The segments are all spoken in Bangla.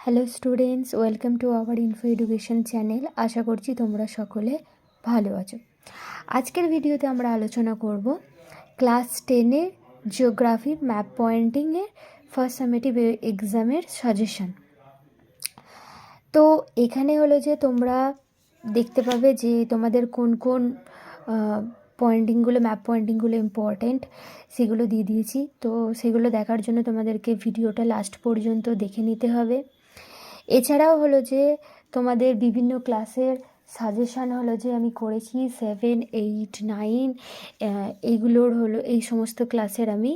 Hello students, welcome to our info education channel. আশা করছি তোমরা সকলে ভালো আছো। আজকের ভিডিওতে আমরা আলোচনা করব ক্লাস 10-এর জিওগ্রাফির ম্যাপ পয়েন্টিংয়ের ফার্স্ট সামেটিভ এক্সামের সাজেশন। তো এখানে হলো যে তোমরা দেখতে পাবে যে তোমাদের কোন কোন পয়েন্টিংগুলো, ম্যাপ পয়েন্টিংগুলো ইম্পর্টেন্ট সেগুলো দিয়ে দিয়েছি। তো সেগুলো দেখার জন্য তোমাদেরকে ভিডিওটা লাস্ট পর্যন্ত দেখে নিতে হবে। এছাড়াও হলো যে তোমাদের বিভিন্ন ক্লাসের সাজেশান হলো যে আমি করেছি 7, 8, 9 এইগুলোর হলো এই সমস্ত ক্লাসের আমি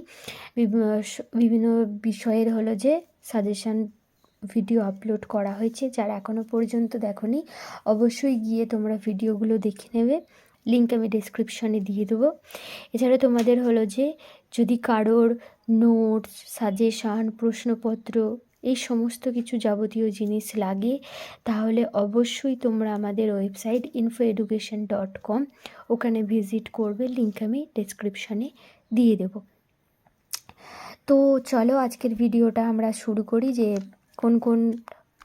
বিভিন্ন বিষয়ের হলো যে সাজেশান ভিডিও আপলোড করা হয়েছে। যারা এখনও পর্যন্ত দেখোনি অবশ্যই গিয়ে তোমরা ভিডিওগুলো দেখে নেবে, লিঙ্ক আমি ডেসক্রিপশনে দিয়ে দেবো। এছাড়া তোমাদের হলো যে যদি কারোর নোটস, সাজেশান, প্রশ্নপত্র এই সমস্ত কিছু যাবতীয় জিনিস লাগে তাহলে অবশ্যই তোমরা আমাদের ওয়েবসাইট info-education.com ওখানে ভিজিট করবে, লিঙ্ক আমি ডেসক্রিপশানে দিয়ে দেব। তো চলো আজকের ভিডিওটা আমরা শুরু করি যে কোন কোন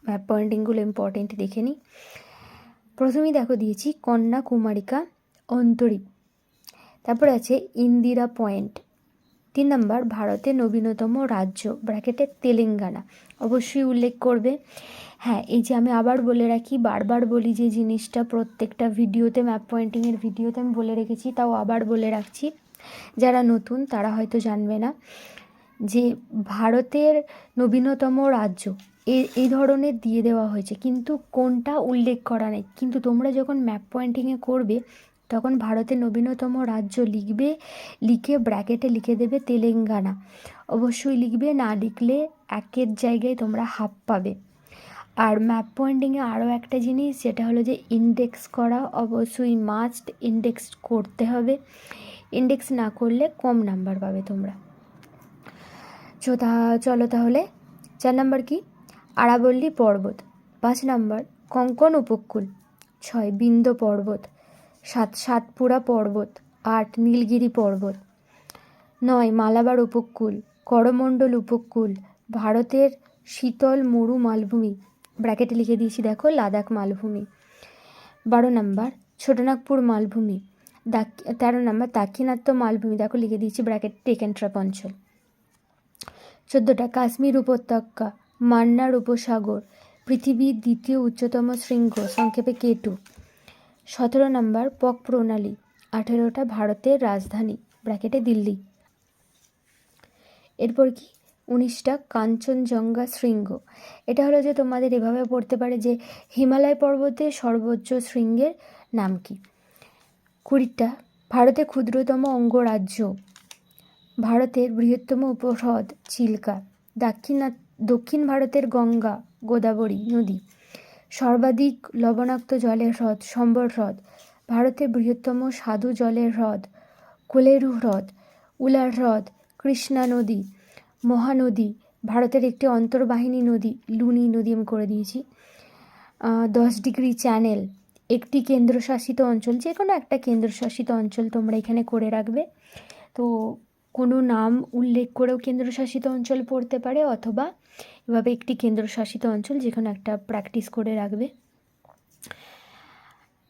ম্যাপ পয়েন্টিংগুলো ইম্পর্টেন্ট দেখে নিই। প্রথমেই দেখো দিয়েছি কন্যাকুমারিকা অন্তরীপ, তারপর আছে ইন্দিরা পয়েন্ট, 3 নম্বর ভারতের নবীনতম রাজ্য ব্র্যাকেটে তেলেঙ্গানা, অবশ্যই উল্লেখ করবে। হ্যাঁ, এই যে আমি আবার বলে রাখি, বারবার বলি যে জিনিসটা প্রত্যেকটা ভিডিওতে, ম্যাপ পয়েন্টিংয়ের ভিডিওতে আমি বলে রেখেছি, তাও আবার বলে রাখছি, যারা নতুন তারা হয়তো জানবে না যে ভারতের নবীনতম রাজ্য এই ধরনের দিয়ে দেওয়া হয়েছে, কিন্তু কোনটা উল্লেখ করা নেই। কিন্তু তোমরা যখন ম্যাপ পয়েন্টিংয়ে করবে তখন ভারতের নবীনতম রাজ্য লিখবে, লিখে ব্র্যাকেটে লিখে দেবে তেলেঙ্গানা, অবশ্যই লিখবে, না লিখলে একের জায়গায় তোমরা হাফ পাবে। আর ম্যাপ পয়েন্টিংয়ে আরও একটা জিনিস যেটা হলো যে ইন্ডেক্স করা, অবশ্যই মাস্ট ইন্ডেক্স করতে হবে, ইন্ডেক্স না করলে কম নাম্বার পাবে তোমরা। চলো তাহলে 4 নম্বর কি আরাবল্লী পর্বত, 5 নম্বর কঙ্কন উপকূল, 6 বিন্ধ্য পর্বত, 7 সাতপুরা পর্বত, 8 নীলগিরি পর্বত, 9 মালাবার উপকূল, করমণ্ডল উপকূল, ভারতের শীতল মরু মালভূমি, ব্র্যাকেটে লিখে দিয়েছি দেখো লাদাখ মালভূমি, 12 নম্বর ছোটনাগপুর মালভূমি, 13 নম্বর দাক্ষিণাত্য মালভূমি, দেখো লিখে দিয়েছি ব্র্যাকেট টেকেন ট্র্যাপ অঞ্চল, 14টা কাশ্মীর উপত্যকা, মান্নার উপসাগর, পৃথিবীর দ্বিতীয় উচ্চতম শৃঙ্গ সংক্ষেপে K2, 17 নম্বর পক প্রণালী, 18টা ভারতের রাজধানী ব্র্যাকেটে দিল্লি। এরপর কি 19টা কাঞ্চনজঙ্ঘা শৃঙ্গ, এটা হলো যে তোমাদের এভাবে পড়তে পারে যে হিমালয় পর্বতের সর্বোচ্চ শৃঙ্গের নাম কি। 20টা ভারতের ক্ষুদ্রতম অঙ্গরাজ্য, ভারতের বৃহত্তম উপহ্রদ চিল্কা, দক্ষিণ ভারতের গঙ্গা গোদাবরী নদী, সর্বাধিক লবণাক্ত জলের হ্রদ সম্বর হ্রদ, ভারতের বৃহত্তম স্বাদু জলের হ্রদ কোলেরু হ্রদ, উলার হ্রদ, কৃষ্ণা নদী, মহানদী, ভারতের একটি অন্তর্বাহিনী নদী লুনি নদী আমি করে দিয়েছি, 10 ডিগ্রি চ্যানেল, একটি কেন্দ্রশাসিত অঞ্চল, যে কোনো একটা কেন্দ্রশাসিত অঞ্চল তোমরা এখানে করে রাখবে। তো কোনো নাম উল্লেখ করেও কেন্দ্রশাসিত অঞ্চল পড়তে পারে, অথবা এভাবে একটি কেন্দ্রশাসিত অঞ্চল যে কোনো একটা প্র্যাকটিস করে রাখবে।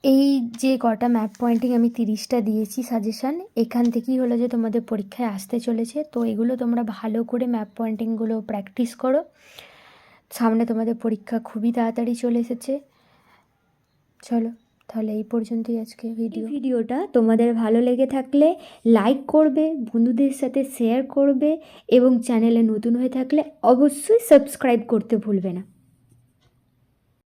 এই যে কটা ম্যাপ পয়েন্টিং আমি 30টা দিয়েছি সাজেশান, এখান থেকেই হলো যে তোমাদের পরীক্ষায় আসতে চলেছে। তো এগুলো তোমরা ভালো করে ম্যাপ পয়েন্টিংগুলো প্র্যাকটিস করো, সামনে তোমাদের পরীক্ষা খুবই তাড়াতাড়ি চলে এসেছে। চলো তাহলে এই পর্যন্তই আজকে ভিডিওটা তোমাদের ভালো লেগে থাকলে লাইক করবে, বন্ধুদের সাথে শেয়ার করবে এবং চ্যানেলে নতুন হয়ে থাকলে অবশ্যই সাবস্ক্রাইব করতে ভুলবে না।